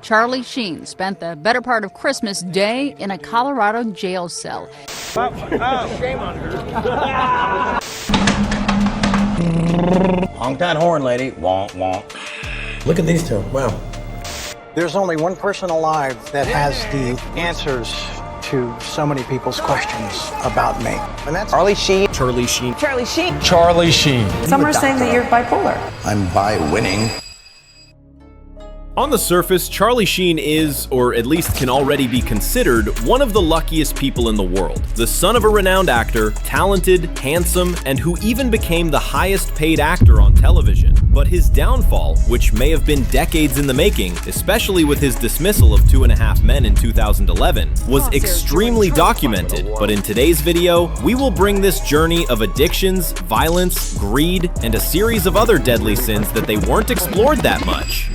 Charlie Sheen spent the better part of Christmas Day in a Colorado jail cell. Shame on her. Honk that horn, lady. Wonk, wonk. Look at these two. Wow. There's only one person alive that has the answers to so many people's questions about me. And that's Charlie Sheen. Charlie Sheen. Charlie Sheen. Charlie Sheen. Some are saying that you're bipolar. I'm by winning. On the surface, Charlie Sheen is, or at least can already be considered, one of the luckiest people in the world. The son of a renowned actor, talented, handsome, and who even became the highest paid actor on television. But his downfall, which may have been decades in the making, especially with his dismissal of 2.5 Men in 2011, was extremely documented. But in today's video, we will bring this journey of addictions, violence, greed, and a series of other deadly sins that they weren't explored that much.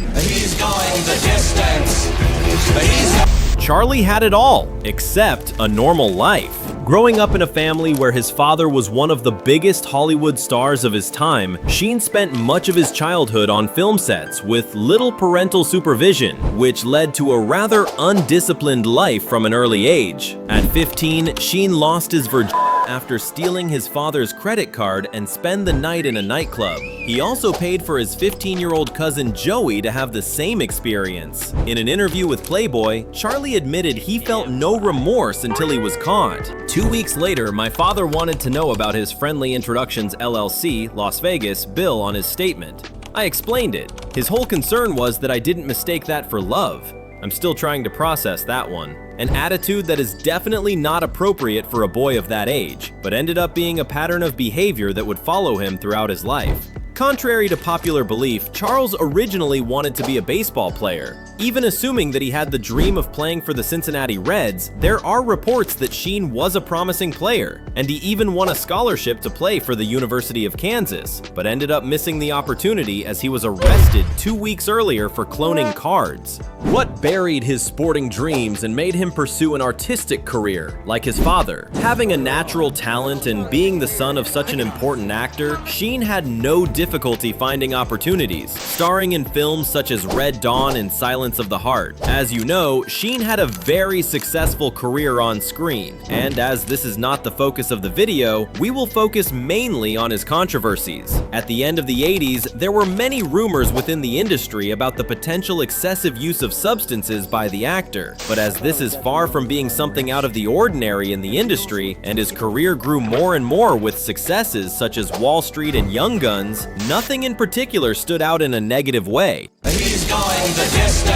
The distance. Charlie had it all, except a normal life. Growing up in a family where his father was one of the biggest Hollywood stars of his time, Sheen spent much of his childhood on film sets with little parental supervision, which led to a rather undisciplined life from an early age. At 15, Sheen lost his virginity after stealing his father's credit card and spend the night in a nightclub. He also paid for his 15-year-old cousin Joey to have the same experience. In an interview with Playboy, Charlie admitted he felt no remorse until he was caught. 2 weeks later, my father wanted to know about his Friendly Introductions LLC, Las Vegas, bill on his statement. I explained it. His whole concern was that I didn't mistake that for love. I'm still trying to process that one. An attitude that is definitely not appropriate for a boy of that age, but ended up being a pattern of behavior that would follow him throughout his life. Contrary to popular belief, Charles originally wanted to be a baseball player. Even assuming that he had the dream of playing for the Cincinnati Reds, there are reports that Sheen was a promising player, and he even won a scholarship to play for the University of Kansas, but ended up missing the opportunity as he was arrested 2 weeks earlier for cloning cards. What buried his sporting dreams and made him pursue an artistic career, like his father? Having a natural talent and being the son of such an important actor, Sheen had no difficulty finding opportunities, starring in films such as Red Dawn and Silence of the Heart. As you know, Sheen had a very successful career on screen, and as this is not the focus of the video, we will focus mainly on his controversies. At the end of the 80s, there were many rumors within the industry about the potential excessive use of substances by the actor, but as this is far from being something out of the ordinary in the industry, and his career grew more and more with successes such as Wall Street and Young Guns, nothing in particular stood out in a negative way. He's going the distance.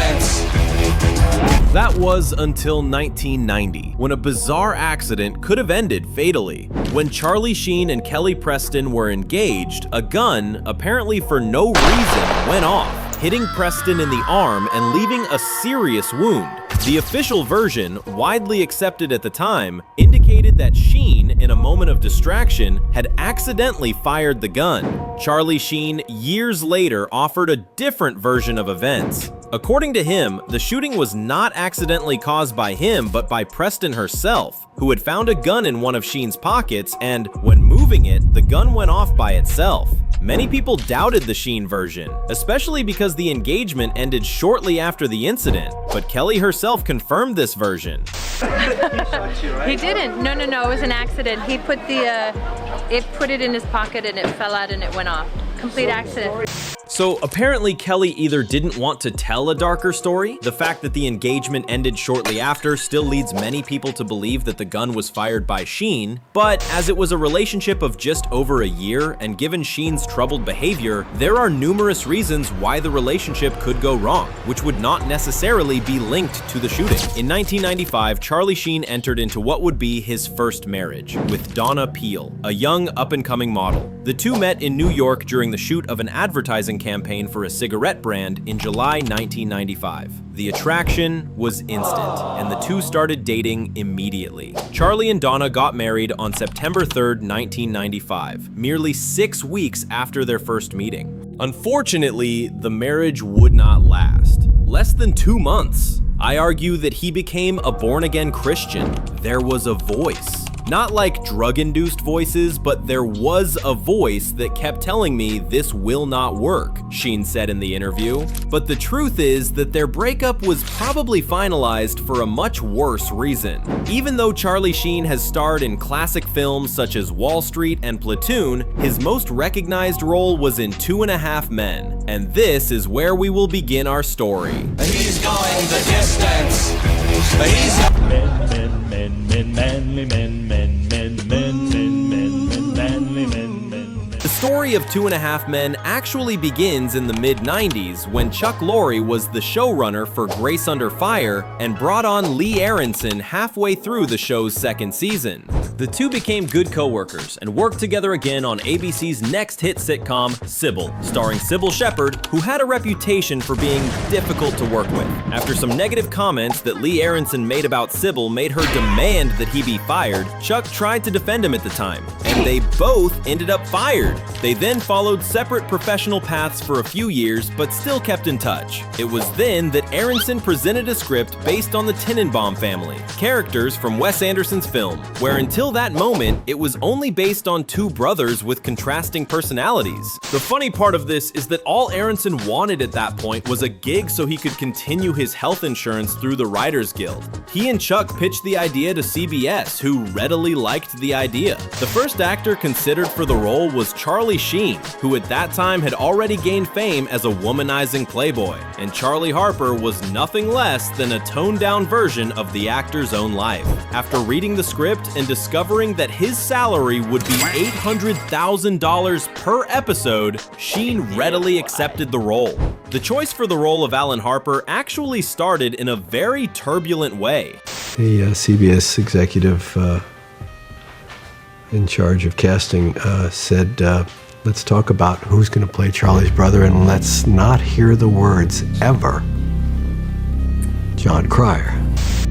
That was until 1990, when a bizarre accident could have ended fatally. When Charlie Sheen and Kelly Preston were engaged, a gun, apparently for no reason, went off, hitting Preston in the arm and leaving a serious wound. The official version, widely accepted at the time, indicated that Sheen, in a moment of distraction, had accidentally fired the gun. Charlie Sheen, years later, offered a different version of events. According to him, the shooting was not accidentally caused by him, but by Preston herself, who had found a gun in one of Sheen's pockets, and when moving it, the gun went off by itself. Many people doubted the Sheen version, especially because the engagement ended shortly after the incident, but Kelly herself confirmed this version. He didn't. No, it was an accident. He put it in his pocket and it fell out and it went off. Complete accident. So apparently Kelly either didn't want to tell a darker story. The fact that the engagement ended shortly after still leads many people to believe that the gun was fired by Sheen, but as it was a relationship of just over a year, and given Sheen's troubled behavior, there are numerous reasons why the relationship could go wrong, which would not necessarily be linked to the shooting. In 1995, Charlie Sheen entered into what would be his first marriage, with Donna Peel, a young up-and-coming model. The two met in New York during the shoot of an advertising campaign for a cigarette brand in July 1995. The attraction was instant, and the two started dating immediately. Charlie and Donna got married on September 3rd, 1995, merely 6 weeks after their first meeting. Unfortunately, the marriage would not last. Less than 2 months. I argue that he became a born-again Christian. There was a voice. Not like drug-induced voices, but there was a voice that kept telling me this will not work, Sheen said in the interview. But the truth is that their breakup was probably finalized for a much worse reason. Even though Charlie Sheen has starred in classic films such as Wall Street and Platoon, his most recognized role was in 2.5 Men. And this is where we will begin our story. He's going the distance. He's The story of 2.5 Men actually begins in the mid-90s when Chuck Lorre was the showrunner for Grace Under Fire and brought on Lee Aronson halfway through the show's second season. The two became good co-workers and worked together again on ABC's next hit sitcom, Sybil, starring Sybil Shepherd, who had a reputation for being difficult to work with. After some negative comments that Lee Aronson made about Sybil made her demand that he be fired, Chuck tried to defend him at the time, and they both ended up fired. They then followed separate professional paths for a few years, but still kept in touch. It was then that Aronson presented a script based on the Tenenbaum family, characters from Wes Anderson's film, where until that moment, it was only based on two brothers with contrasting personalities. The funny part of this is that all Aronson wanted at that point was a gig so he could continue his health insurance through the Writers Guild. He and Chuck pitched the idea to CBS, who readily liked the idea. The first actor considered for the role was Charlie Sheen, who at that time had already gained fame as a womanizing playboy, and Charlie Harper was nothing less than a toned-down version of the actor's own life. After reading the script and discovering that his salary would be $800,000 per episode, Sheen readily accepted the role. The choice for the role of Alan Harper actually started in a very turbulent way. The CBS executive in charge of casting said, let's talk about who's going to play Charlie's brother, and let's not hear the words ever, John Cryer.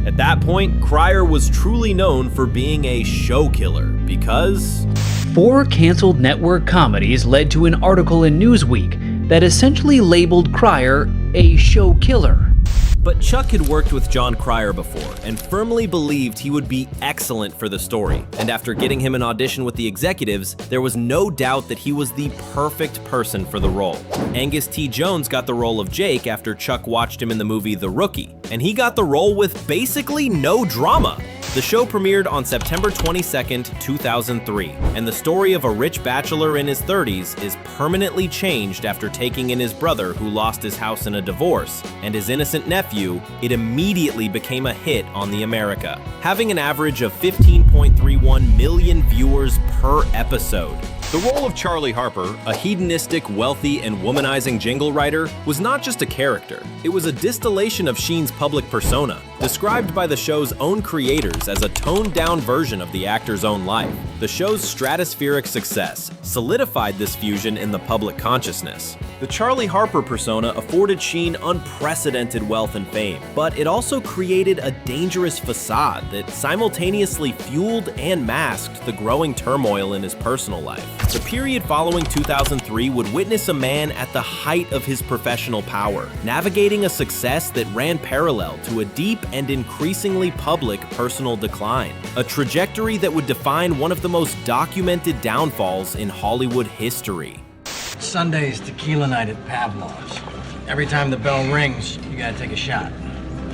At that point, Cryer was truly known for being a show killer because 4 canceled network comedies led to an article in Newsweek that essentially labeled Cryer a show killer. But Chuck had worked with John Cryer before and firmly believed he would be excellent for the story. And after getting him an audition with the executives, there was no doubt that he was the perfect person for the role. Angus T. Jones got the role of Jake after Chuck watched him in the movie The Rookie, and he got the role with basically no drama. The show premiered on September 22nd, 2003, and the story of a rich bachelor in his 30s is permanently changed after taking in his brother who lost his house in a divorce, and his innocent nephew. It immediately became a hit on the America, having an average of 15.31 million viewers per episode. The role of Charlie Harper, a hedonistic, wealthy, and womanizing jingle writer, was not just a character. It was a distillation of Sheen's public persona, described by the show's own creators as a toned-down version of the actor's own life. The show's stratospheric success solidified this fusion in the public consciousness. The Charlie Harper persona afforded Sheen unprecedented wealth and fame, but it also created a dangerous facade that simultaneously fueled and masked the growing turmoil in his personal life. The period following 2003 would witness a man at the height of his professional power, navigating a success that ran parallel to a deep and increasingly public personal decline, a trajectory that would define one of the most documented downfalls in Hollywood history. Sunday's tequila night at Pavlov's. Every time the bell rings, you gotta take a shot.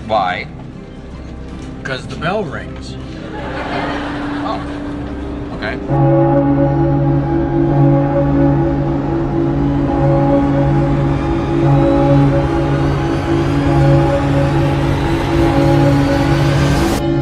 Why? Because the bell rings. Oh, okay.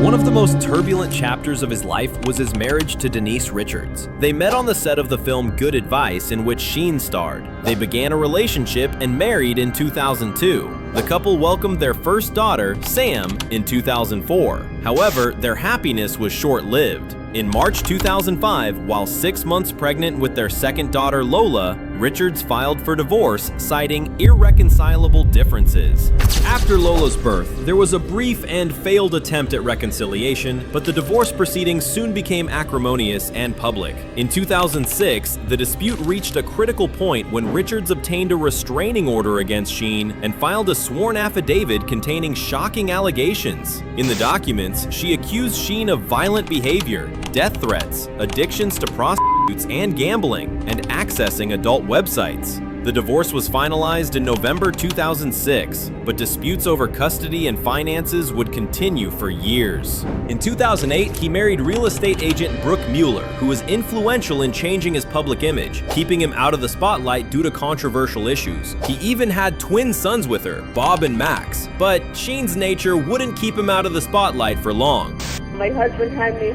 One of the most turbulent chapters of his life was his marriage to Denise Richards. They met on the set of the film Good Advice, in which Sheen starred. They began a relationship and married in 2002. The couple welcomed their first daughter, Sam, in 2004. However, their happiness was short-lived. In March 2005, while 6 months pregnant with their second daughter, Lola, Richards filed for divorce, citing irreconcilable differences. After Lola's birth, there was a brief and failed attempt at reconciliation, but the divorce proceedings soon became acrimonious and public. In 2006, the dispute reached a critical point when Richards obtained a restraining order against Sheen and filed a sworn affidavit containing shocking allegations. In the documents, she accused Sheen of violent behavior, death threats, addictions to prostitutes and gambling, and accessing adult websites. The divorce was finalized in November 2006, but disputes over custody and finances would continue for years. In 2008, he married real estate agent Brooke Mueller, who was influential in changing his public image, keeping him out of the spotlight due to controversial issues. He even had twin sons with her, Bob and Max, but Sheen's nature wouldn't keep him out of the spotlight for long. My husband had me,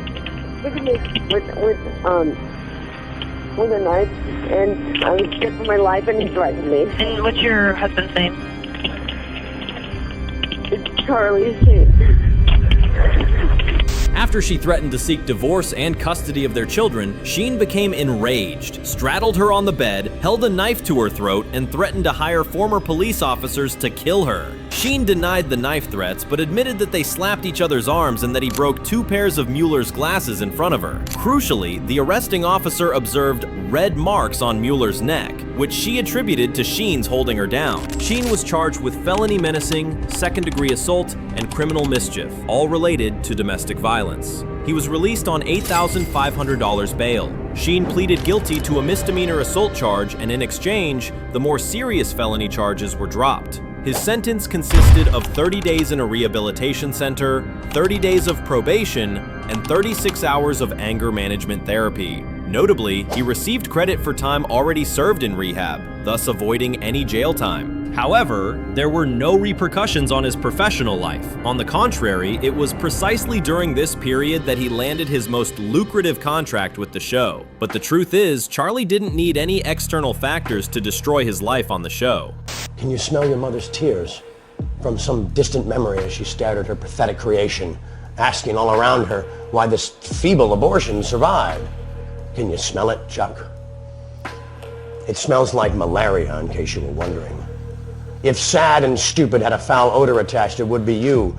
look at me, with a knife, and I was scared for my life, and he threatened me. And what's your husband's name? It's Charlie Sheen. After she threatened to seek divorce and custody of their children, Sheen became enraged, straddled her on the bed, held a knife to her throat, and threatened to hire former police officers to kill her. Sheen denied the knife threats, but admitted that they slapped each other's arms and that he broke 2 pairs of Mueller's glasses in front of her. Crucially, the arresting officer observed red marks on Mueller's neck, which she attributed to Sheen's holding her down. Sheen was charged with felony menacing, second-degree assault, and criminal mischief, all related to domestic violence. He was released on $8,500 bail. Sheen pleaded guilty to a misdemeanor assault charge, and in exchange, the more serious felony charges were dropped. His sentence consisted of 30 days in a rehabilitation center, 30 days of probation, and 36 hours of anger management therapy. Notably, he received credit for time already served in rehab, thus avoiding any jail time. However, there were no repercussions on his professional life. On the contrary, it was precisely during this period that he landed his most lucrative contract with the show. But the truth is, Charlie didn't need any external factors to destroy his life on the show. Can you smell your mother's tears from some distant memory as she stared at her pathetic creation, asking all around her why this feeble abortion survived? Can you smell it, Chuck? It smells like malaria, in case you were wondering. If sad and stupid had a foul odor attached, it would be you,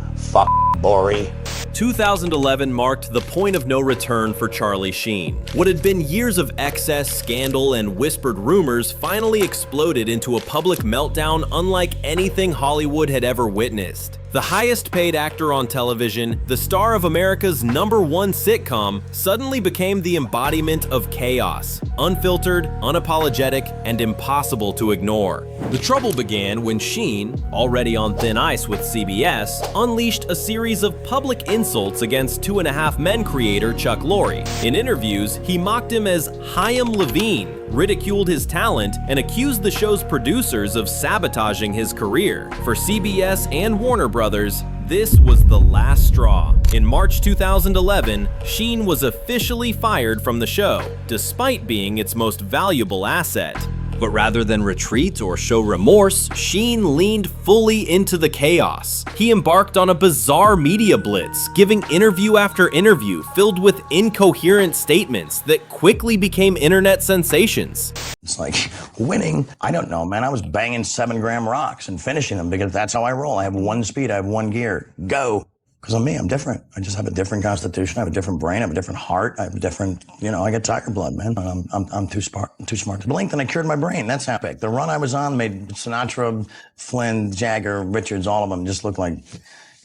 Bory. 2011 marked the point of no return for Charlie Sheen. What had been years of excess, scandal, and whispered rumors finally exploded into a public meltdown unlike anything Hollywood had ever witnessed. The highest paid actor on television, the star of America's #1 sitcom, suddenly became the embodiment of chaos, unfiltered, unapologetic, and impossible to ignore. The trouble began when Sheen, already on thin ice with CBS, unleashed a series of public insults against 2.5 Men creator Chuck Lorre. In interviews, he mocked him as Chaim Levine, ridiculed his talent, and accused the show's producers of sabotaging his career. For CBS and Warner Brothers, this was the last straw. In March 2011, Sheen was officially fired from the show, despite being its most valuable asset. But rather than retreat or show remorse, Sheen leaned fully into the chaos. He embarked on a bizarre media blitz, giving interview after interview filled with incoherent statements that quickly became internet sensations. It's like winning. I don't know, man. I was banging 7-gram rocks and finishing them because that's how I roll. I have one speed. I have one gear. Go. Because I'm me. I'm different. I just have a different constitution. I have a different brain. I have a different heart. I have a different, I get tiger blood, man. I'm too smart to blink, and I cured my brain. That's epic. The run I was on made Sinatra, Flynn, Jagger, Richards, all of them just look like,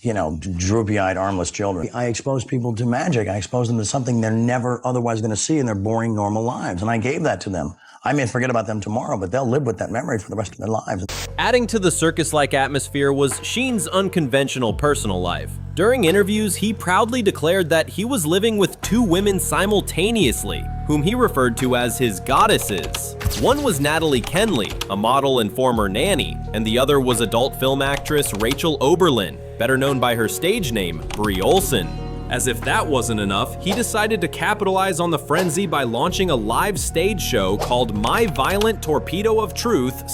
droopy-eyed, armless children. I exposed people to magic. I exposed them to something they're never otherwise going to see in their boring, normal lives. And I gave that to them. I may forget about them tomorrow, but they'll live with that memory for the rest of their lives. Adding to the circus-like atmosphere was Sheen's unconventional personal life. During interviews, he proudly declared that he was living with 2 women simultaneously, whom he referred to as his goddesses. One was Natalie Kenley, a model and former nanny, and the other was adult film actress Rachel Oberlin, better known by her stage name, Brie Olson. As if that wasn't enough, he decided to capitalize on the frenzy by launching a live stage show called My Violent Torpedo of Truth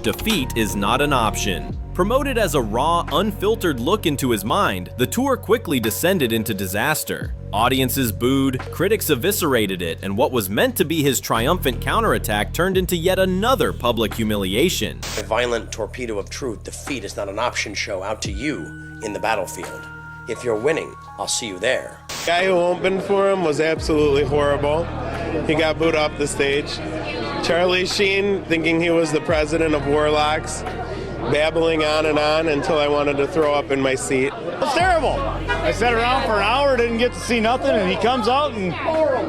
/ Defeat is Not an Option. Promoted as a raw, unfiltered look into his mind, the tour quickly descended into disaster. Audiences booed, critics eviscerated it, and what was meant to be his triumphant counterattack turned into yet another public humiliation. A Violent Torpedo of Truth, Defeat is Not an Option show out to you in the battlefield. If you're winning, I'll see you there. The guy who opened for him was absolutely horrible. He got booed off the stage. Charlie Sheen, thinking he was the president of Warlocks, babbling on and on until I wanted to throw up in my seat. It was terrible. I sat around for an hour, didn't get to see nothing, and he comes out and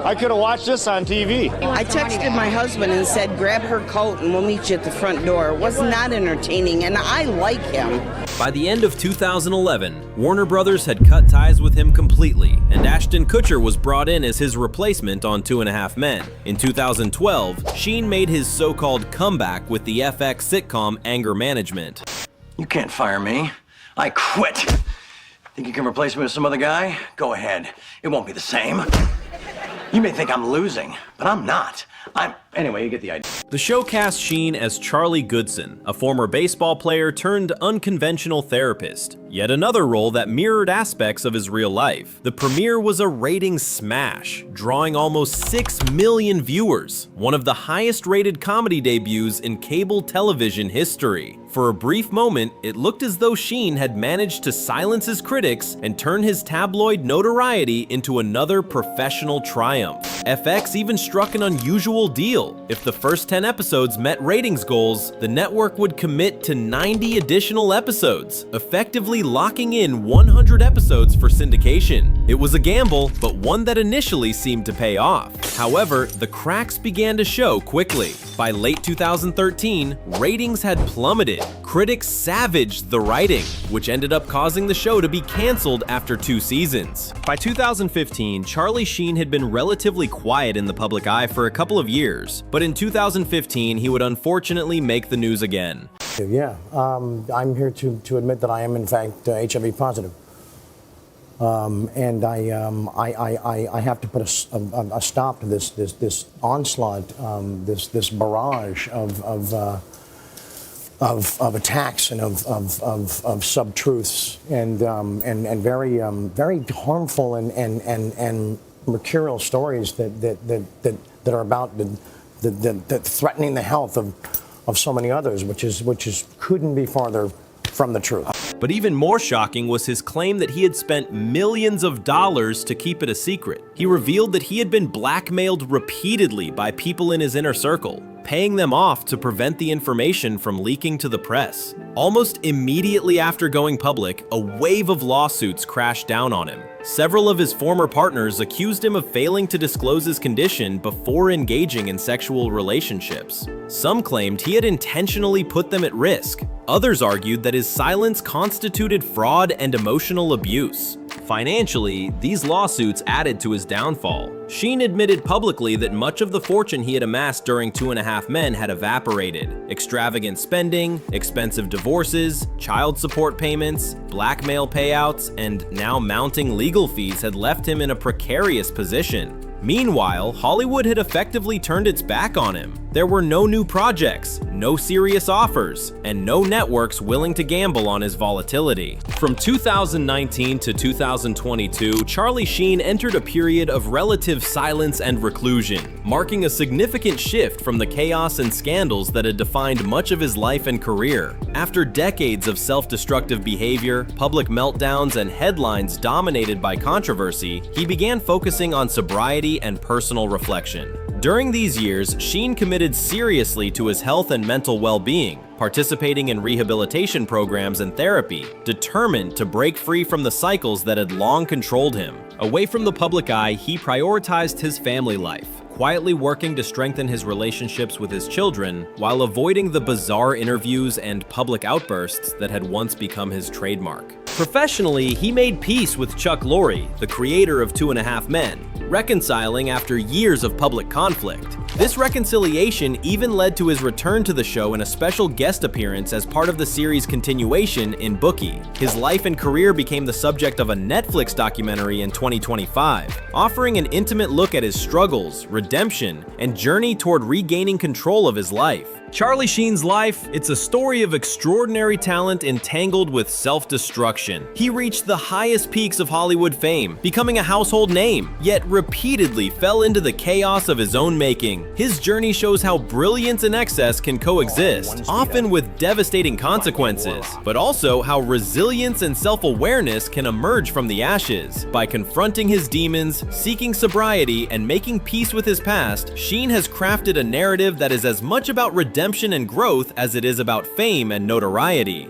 I could have watched this on TV. I texted my husband and said, grab her coat and we'll meet you at the front door. It was not entertaining, and I like him. By the end of 2011, Warner Brothers had cut ties with him completely, and Ashton Kutcher was brought in as his replacement on 2.5 Men. In 2012, Sheen made his so-called comeback with the FX sitcom Anger Management. You can't fire me. I quit. Think you can replace me with some other guy? Go ahead. It won't be the same. You may think I'm losing, but I'm not. Anyway, you get the idea. The show cast Sheen as Charlie Goodson, a former baseball player turned unconventional therapist, yet another role that mirrored aspects of his real life. The premiere was a ratings smash, drawing almost 6 million viewers, one of the highest rated comedy debuts in cable television history. For a brief moment, it looked as though Sheen had managed to silence his critics and turn his tabloid notoriety into another professional triumph. FX even struck an unusual deal. If the first 10 episodes met ratings goals, the network would commit to 90 additional episodes, effectively locking in 100 episodes for syndication. It was a gamble, but one that initially seemed to pay off. However, the cracks began to show quickly. By late 2013, ratings had plummeted. Critics savaged the writing, which ended up causing the show to be canceled after 2 seasons. By 2015, Charlie Sheen had been relatively quiet in the public eye for a couple of years, but in 2015, he would unfortunately make the news again. Yeah, I'm here to admit that I am in fact HIV positive. And I have to put a stop to this onslaught, this barrage of attacks and of sub-truths and very harmful and mercurial stories that are about that threatening the health of so many others, which couldn't be farther from the truth. But even more shocking was his claim that he had spent millions of dollars to keep it a secret. He revealed that he had been blackmailed repeatedly by people in his inner circle, paying them off to prevent the information from leaking to the press. Almost immediately after going public, a wave of lawsuits crashed down on him. Several of his former partners accused him of failing to disclose his condition before engaging in sexual relationships. Some claimed he had intentionally put them at risk. Others argued that his silence constituted fraud and emotional abuse. Financially, these lawsuits added to his downfall. Sheen admitted publicly that much of the fortune he had amassed during 2.5 Men had evaporated. Extravagant spending, expensive divorces, child support payments, blackmail payouts, and now mounting legal fees had left him in a precarious position. Meanwhile, Hollywood had effectively turned its back on him. There were no new projects, no serious offers, and no networks willing to gamble on his volatility. From 2019 to 2022, Charlie Sheen entered a period of relative silence and reclusion, marking a significant shift from the chaos and scandals that had defined much of his life and career. After decades of self-destructive behavior, public meltdowns, and headlines dominated by controversy, he began focusing on sobriety and personal reflection. During these years, Sheen committed seriously to his health and mental well-being, participating in rehabilitation programs and therapy, determined to break free from the cycles that had long controlled him. Away from the public eye, he prioritized his family life, quietly working to strengthen his relationships with his children while avoiding the bizarre interviews and public outbursts that had once become his trademark. Professionally, he made peace with Chuck Lorre, the creator of 2.5 Men, reconciling after years of public conflict. This reconciliation even led to his return to the show in a special guest appearance as part of the series' continuation in Bookie. His life and career became the subject of a Netflix documentary in 2025, offering an intimate look at his struggles, redemption, and journey toward regaining control of his life. Charlie Sheen's life, it's a story of extraordinary talent entangled with self-destruction. He reached the highest peaks of Hollywood fame, becoming a household name, yet repeatedly fell into the chaos of his own making. His journey shows how brilliance and excess can coexist, often with devastating consequences, but also how resilience and self-awareness can emerge from the ashes. By confronting his demons, seeking sobriety, and making peace with his past, Sheen has crafted a narrative that is as much about redemption and growth as it is about fame and notoriety.